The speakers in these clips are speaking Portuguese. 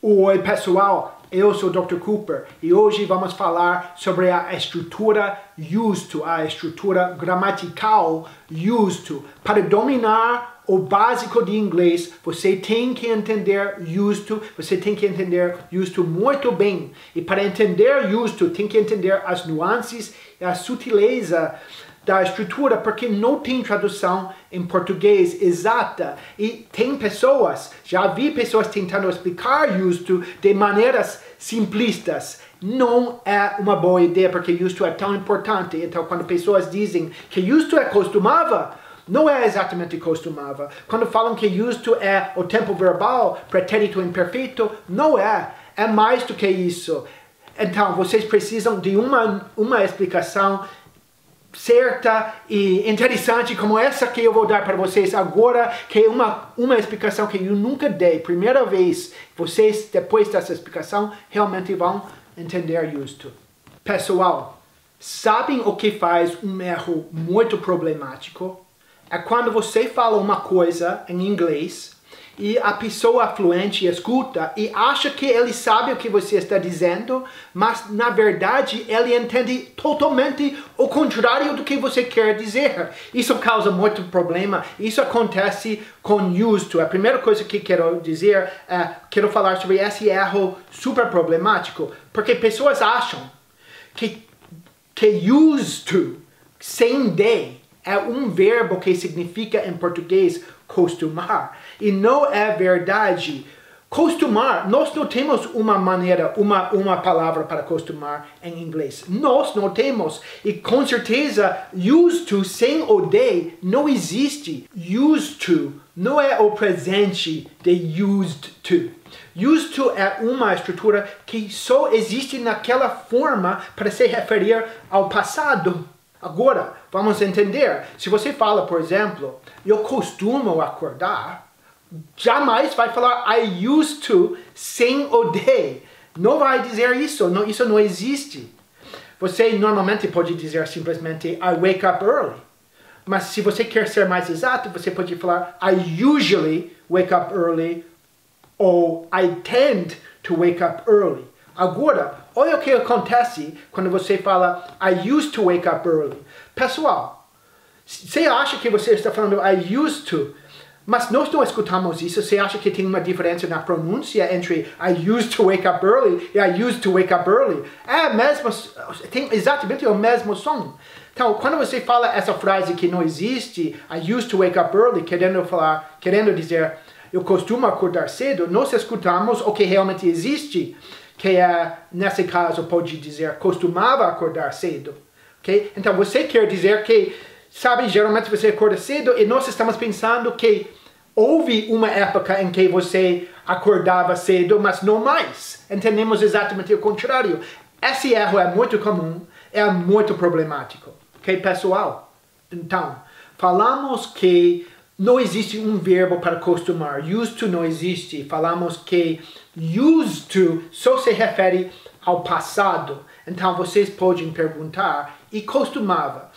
Oi pessoal, eu sou o Dr. Cooper e hoje vamos falar sobre a estrutura used to, a estrutura gramatical used to. Para dominar o básico de inglês, você tem que entender used to, você tem que entender used to muito bem. E para entender used to, tem que entender as nuances e a sutileza da estrutura, porque não tem tradução em português exata. E tem pessoas, já vi pessoas tentando explicar used to de maneiras simplistas. Não é uma boa ideia, porque used to é tão importante. Então, quando pessoas dizem que used to é costumava, não é exatamente costumava. Quando falam que used to é o tempo verbal, pretérito imperfeito, não é. É mais do que isso. Então, vocês precisam de uma explicação certa e interessante como essa que eu vou dar para vocês agora, que é uma explicação que eu nunca dei. Primeira vez, vocês, depois dessa explicação, realmente vão entender used to. Pessoal, sabem o que faz um erro muito problemático? É quando você fala uma coisa em inglês e a pessoa fluente escuta e acha que ele sabe o que você está dizendo, mas na verdade ele entende totalmente o contrário do que você quer dizer. Isso causa muito problema. Isso acontece com used to. A primeira coisa que quero dizer é, quero falar sobre esse erro super problemático, porque pessoas acham que used to, sem de, é um verbo que significa em português costumar. E não é verdade. Costumar, nós não temos uma maneira, uma palavra para costumar em inglês. Nós não temos. E com certeza, used to sem o de não existe. Used to não é o presente de used to. Used to é uma estrutura que só existe naquela forma para se referir ao passado. Agora, vamos entender. Se você fala, por exemplo, eu costumo acordar, jamais vai falar I used to sem o de. Não vai dizer isso. Não, isso não existe. Você normalmente pode dizer simplesmente I wake up early. Mas se você quer ser mais exato, você pode falar I usually wake up early ou I tend to wake up early. Agora, olha o que acontece quando você fala I used to wake up early. Pessoal, você acha que você está falando I used to, mas nós não escutamos isso. Você acha que tem uma diferença na pronúncia entre I used to wake up early e I used to wake up early? É mesmo, tem exatamente o mesmo som. Então, quando você fala essa frase que não existe, I used to wake up early, querendo dizer eu costumo acordar cedo, nós escutamos o que realmente existe, que é, nesse caso, pode dizer costumava acordar cedo. Okay? Então, você quer dizer que, sabe, geralmente você acorda cedo e nós estamos pensando que houve uma época em que você acordava cedo, mas não mais. Entendemos exatamente o contrário. Esse erro é muito comum, é muito problemático. Ok, pessoal? Então, falamos que não existe um verbo para costumar. Used to não existe. Falamos que used to só se refere ao passado. Então, vocês podem perguntar, e costumava?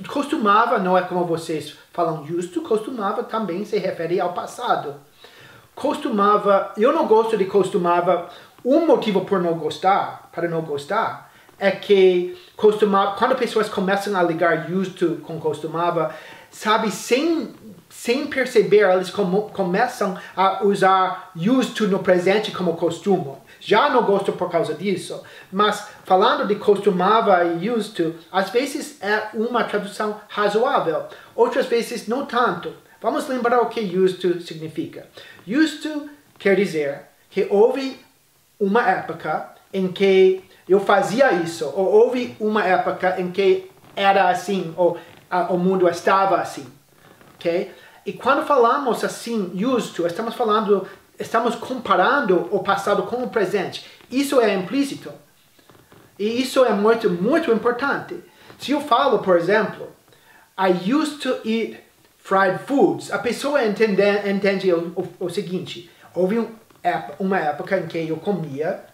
Costumava não é como vocês falam used to, costumava também se refere ao passado. Costumava, eu não gosto de costumava, um motivo para não gostar, é que costumava, quando pessoas começam a ligar used to com costumava, sabe, sem perceber, eles começam a usar used to no presente como costume. Já não gosto por causa disso, mas falando de costumava e used to, às vezes é uma tradução razoável, outras vezes não tanto. Vamos lembrar o que used to significa. Used to quer dizer que houve uma época em que eu fazia isso, ou houve uma época em que era assim, ou o mundo estava assim. Okay? E quando falamos assim, used to, estamos comparando o passado com o presente. Isso é implícito. E isso é muito, muito importante. Se eu falo, por exemplo, I used to eat fried foods, a pessoa entende o seguinte, houve uma época em que eu comia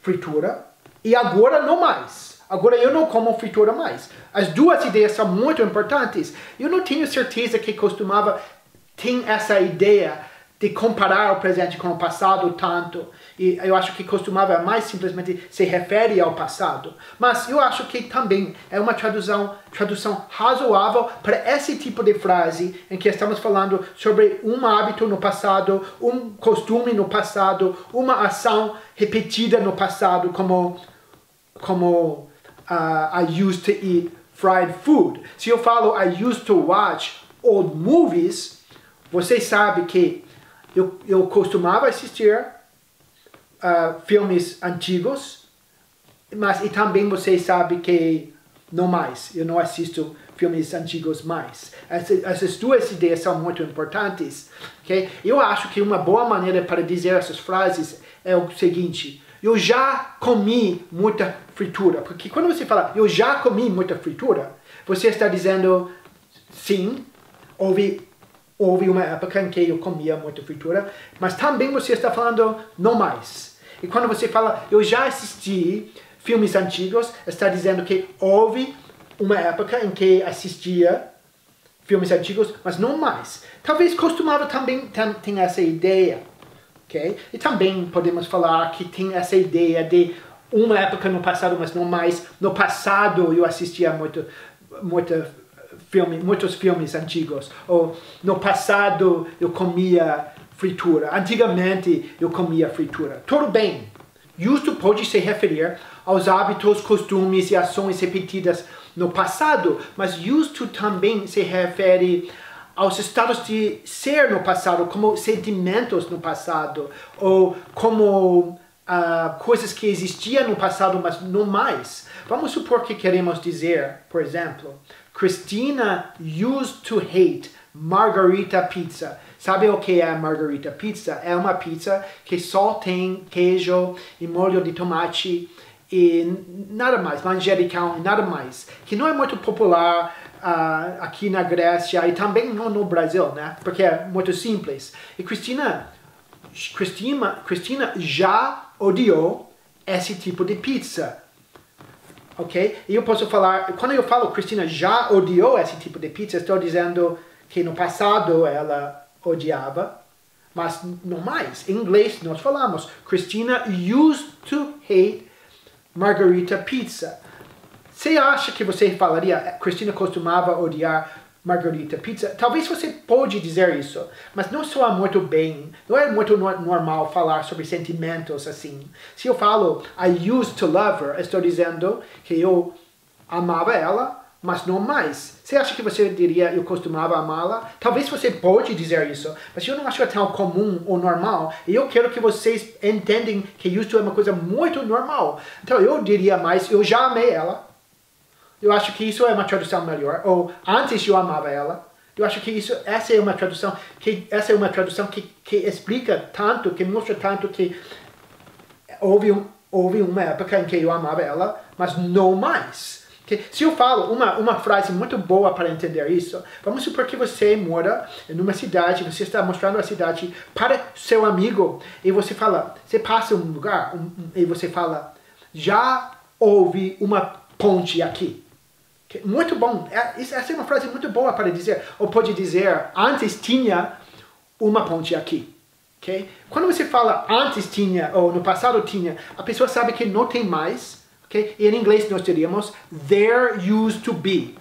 fritura e agora não mais. Agora eu não como fritura mais. As duas ideias são muito importantes. Eu não tenho certeza que costumava ter essa ideia de comparar o presente com o passado tanto. E eu acho que costumava mais simplesmente se refere ao passado. Mas eu acho que também é uma tradução razoável para esse tipo de frase em que estamos falando sobre um hábito no passado, um costume no passado, uma ação repetida no passado, como I used to eat fried food. Se eu falo I used to watch old movies, você sabe que eu costumava assistir filmes antigos, mas e também você sabe que não mais, eu não assisto filmes antigos mais. Essas duas ideias são muito importantes, ok? Eu acho que uma boa maneira para dizer essas frases é o seguinte: eu já comi muita fritura. Porque quando você fala eu já comi muita fritura, você está dizendo sim, houve uma época em que eu comia muita fritura, mas também você está falando não mais. E quando você fala eu já assisti filmes antigos, está dizendo que houve uma época em que assistia filmes antigos, mas não mais. Talvez costumava também ter essa ideia, ok? E também podemos falar que tem essa ideia de uma época no passado, mas não mais. No passado eu assistia muitos filmes antigos. Ou no passado eu comia fritura. Antigamente eu comia fritura. Tudo bem. Justo pode se referir aos hábitos, costumes e ações repetidas no passado, mas justo também se refere aos estados de ser no passado, como sentimentos no passado, ou como coisas que existiam no passado, mas não mais. Vamos supor que queremos dizer, por exemplo, Christina used to hate margarita pizza. Sabe o que é margarita pizza? É uma pizza que só tem queijo e molho de tomate e nada mais, manjericão e nada mais. Que não é muito popular aqui na Grécia e também não no Brasil, né? Porque é muito simples. E Christina já odiou esse tipo de pizza. Ok? E eu posso falar, quando eu falo Christina já odiou esse tipo de pizza, estou dizendo que no passado ela odiava, mas não mais. Em inglês nós falamos Christina used to hate margarita pizza. Você acha que você falaria Christina costumava odiar margarita pizza? Talvez você pode dizer isso, mas não soa muito bem. Não é muito normal falar sobre sentimentos assim. Se eu falo I used to love her, estou dizendo que eu amava ela, mas não mais. Você acha que você diria eu costumava amá-la? Talvez você pode dizer isso, mas eu não acho que é tão comum ou normal. E eu quero que vocês entendam que isso é uma coisa muito normal. Então eu diria mais, eu já amei ela. Eu acho que isso é uma tradução melhor. Ou antes eu amava ela. Eu acho que essa é uma tradução que explica tanto, que mostra tanto que houve uma época em que eu amava ela, mas não mais. Se eu falo uma frase muito boa para entender isso, vamos supor que você mora em uma cidade, você está mostrando a cidade para seu amigo, e você fala, você passa um lugar, e você fala, já houve uma ponte aqui. Muito bom, essa é uma frase muito boa para dizer, ou pode dizer, antes tinha uma ponte aqui. Okay? Quando você fala antes tinha, ou no passado tinha, a pessoa sabe que não tem mais. Okay? E em inglês nós diríamos there used to be.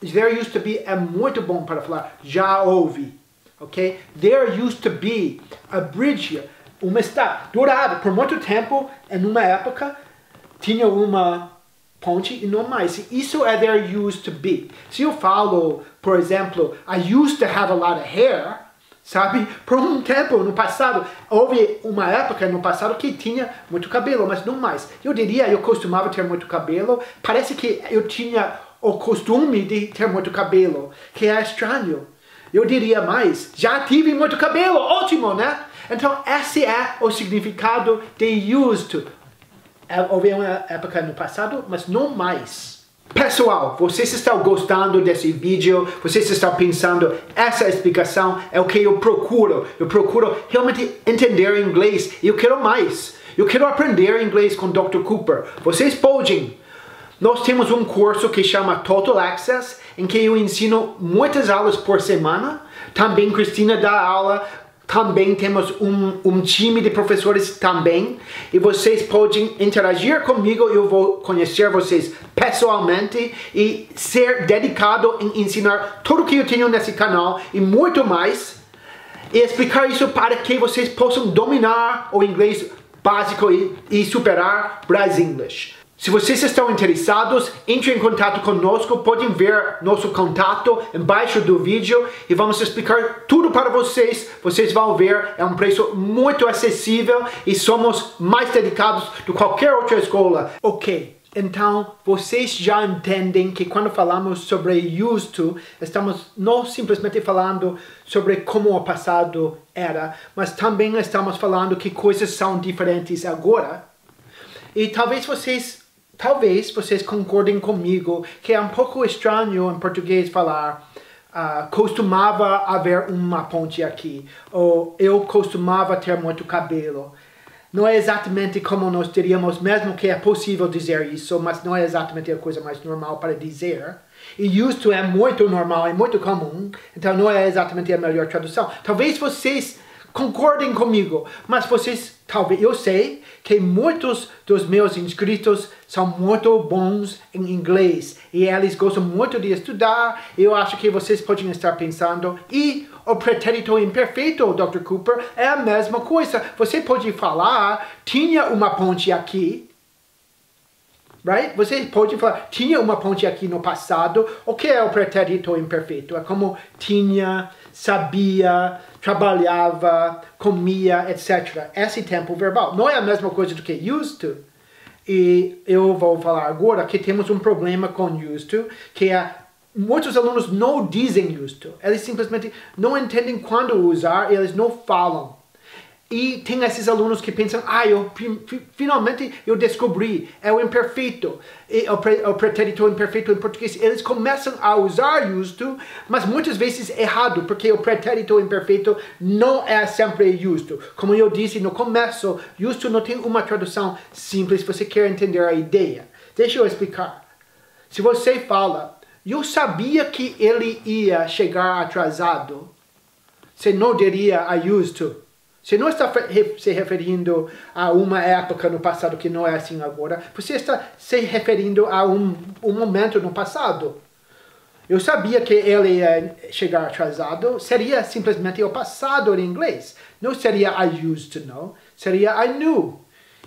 There used to be é muito bom para falar já houve. Okay? There used to be a bridge here. Uma estrada. Durava por muito tempo, em uma época, tinha uma ponte e não mais. Isso é there used to be. Se eu falo, por exemplo, I used to have a lot of hair, sabe? Por um tempo no passado, houve uma época no passado que tinha muito cabelo, mas não mais. Eu diria, eu costumava ter muito cabelo, parece que eu tinha o costume de ter muito cabelo, que é estranho. Eu diria mais, já tive muito cabelo, ótimo, né? Então, esse é o significado de used to. Houve uma época no passado, mas não mais. Pessoal, vocês estão gostando desse vídeo? Vocês estão pensando, essa explicação é o que eu procuro. Eu procuro realmente entender inglês. E eu quero mais. Eu quero aprender inglês com Dr. Cooper. Vocês podem. Nós temos um curso que chama Total Access, em que eu ensino muitas aulas por semana. Também Christina dá aula Também temos um time de professores também. E vocês podem interagir comigo. Eu vou conhecer vocês pessoalmente e ser dedicado em ensinar tudo que eu tenho nesse canal e muito mais. E explicar isso para que vocês possam dominar o inglês básico e superar Brasil English. Se vocês estão interessados, entre em contato conosco, podem ver nosso contato embaixo do vídeo e vamos explicar tudo para vocês. Vocês vão ver, é um preço muito acessível e somos mais dedicados do que qualquer outra escola. Ok, então vocês já entendem que quando falamos sobre used to, estamos não simplesmente falando sobre como o passado era, mas também estamos falando que coisas são diferentes agora. E talvez vocês concordem comigo que é um pouco estranho em português falar costumava haver uma ponte aqui, ou eu costumava ter muito cabelo. Não é exatamente como nós diríamos, mesmo que é possível dizer isso, mas não é exatamente a coisa mais normal para dizer. E used to é muito normal, é muito comum, então não é exatamente a melhor tradução. Talvez vocês concordem comigo, mas eu sei que muitos dos meus inscritos são muito bons em inglês e eles gostam muito de estudar. Eu acho que vocês podem estar pensando, e o pretérito imperfeito, Dr. Cooper, é a mesma coisa. Você pode falar, tinha uma ponte aqui, right? Você pode falar, tinha uma ponte aqui no passado. O que é o pretérito imperfeito? É como tinha, sabia, trabalhava, comia, etc. Esse tempo verbal. Não é a mesma coisa do que used to. E eu vou falar agora que temos um problema com used to, que é muitos alunos não dizem used to. Eles simplesmente não entendem quando usar, eles não falam. E tem esses alunos que pensam, finalmente eu descobri, é o imperfeito, o pretérito imperfeito em português. Eles começam a usar used to, mas muitas vezes errado, porque o pretérito imperfeito não é sempre used to. Como eu disse no começo, used to não tem uma tradução simples, você quer entender a ideia. Deixa eu explicar. Se você fala, eu sabia que ele ia chegar atrasado, você não diria I used to. Você não está se referindo a uma época no passado que não é assim agora. Você está se referindo a um momento no passado. Eu sabia que ele ia chegar atrasado. Seria simplesmente o passado em inglês. Não seria I used to know. Seria I knew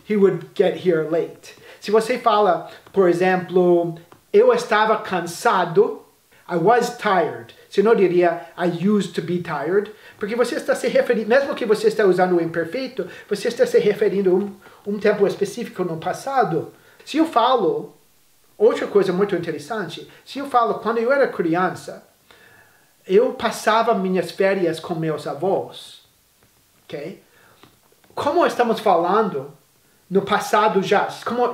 he would get here late. Se você fala, por exemplo, eu estava cansado. I was tired. Você não diria I used to be tired. Porque você está se referindo, mesmo que você está usando o imperfeito, você está se referindo a um tempo específico no passado. Se eu falo, outra coisa muito interessante, se eu falo, quando eu era criança, eu passava minhas férias com meus avós. Ok? Como estamos falando no passado já, como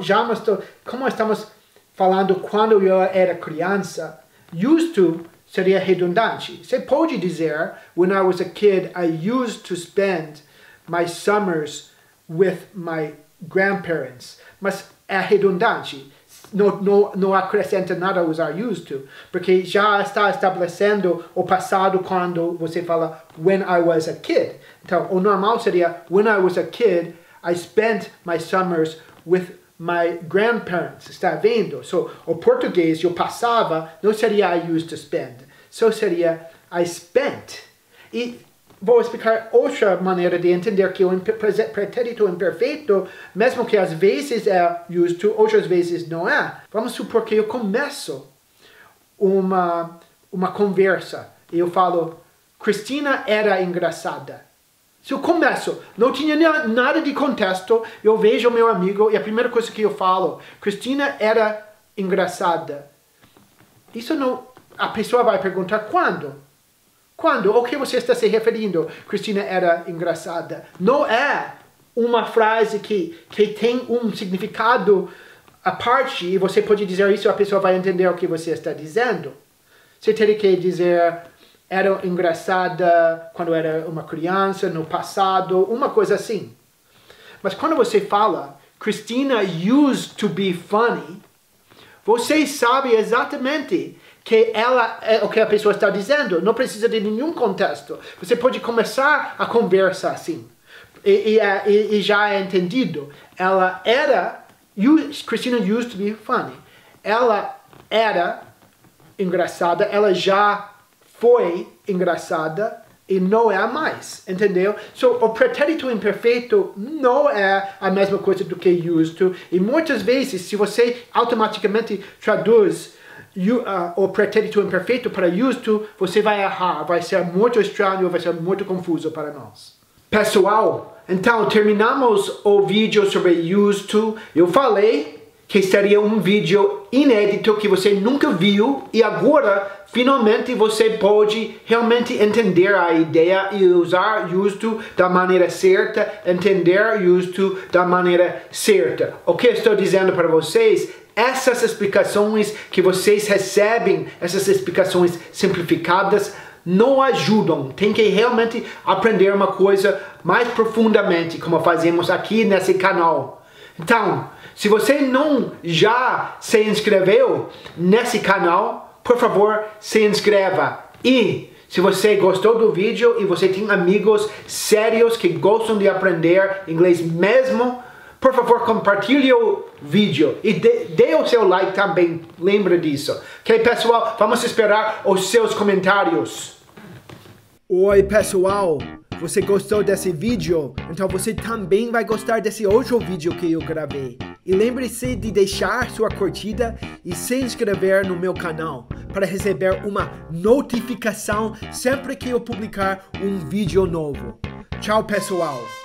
estamos falando quando eu era criança, used to seria redundante. Você pode dizer, when I was a kid, I used to spend my summers with my grandparents. Mas é redundante. Não acrescenta nada usar used to, porque já está estabelecendo o passado quando você fala when I was a kid. Então, o normal seria, when I was a kid, I spent my summers with my grandparents. Está vendo? So, o português, eu passava, não seria I used to spend. Só seria I spent. E vou explicar outra maneira de entender que o pretérito imperfeito, mesmo que às vezes é used to, outras vezes não é. Vamos supor que eu começo uma conversa e eu falo, Cristina era engraçada. Se eu começo, não tinha nada de contexto, eu vejo o meu amigo e a primeira coisa que eu falo, Cristina era engraçada. Isso não... A pessoa vai perguntar quando? Quando? O que você está se referindo? Cristina era engraçada. Não é uma frase que tem um significado à parte e você pode dizer isso e a pessoa vai entender o que você está dizendo. Você teria que dizer era engraçada quando era uma criança, no passado, uma coisa assim. Mas quando você fala Cristina used to be funny, você sabe exatamente que ela é o que a pessoa está dizendo. Não precisa de nenhum contexto. Você pode começar a conversa assim. E já é entendido. Ela era... Christina used to be funny. Ela era engraçada. Ela já foi engraçada. E não é mais, entendeu? O pretérito imperfeito não é a mesma coisa do que used to. E muitas vezes, se você automaticamente traduz o pretérito imperfeito para used to, você vai errar. Vai ser muito estranho, vai ser muito confuso para nós. Pessoal, então terminamos o vídeo sobre used to. Eu falei que seria um vídeo inédito que você nunca viu e agora finalmente você pode realmente entender a ideia e usar used to da maneira certa, entender used to da maneira certa. O que eu estou dizendo para vocês, essas explicações que vocês recebem, essas explicações simplificadas, não ajudam. Tem que realmente aprender uma coisa mais profundamente, como fazemos aqui nesse canal. Então, se você não já se inscreveu nesse canal, por favor, se inscreva. E se você gostou do vídeo e você tem amigos sérios que gostam de aprender inglês mesmo, por favor, compartilhe o vídeo e dê o seu like também. Lembra disso. Ok, pessoal? Vamos esperar os seus comentários. Oi, pessoal. Você gostou desse vídeo? Então você também vai gostar desse outro vídeo que eu gravei. E lembre-se de deixar sua curtida e se inscrever no meu canal para receber uma notificação sempre que eu publicar um vídeo novo. Tchau, pessoal!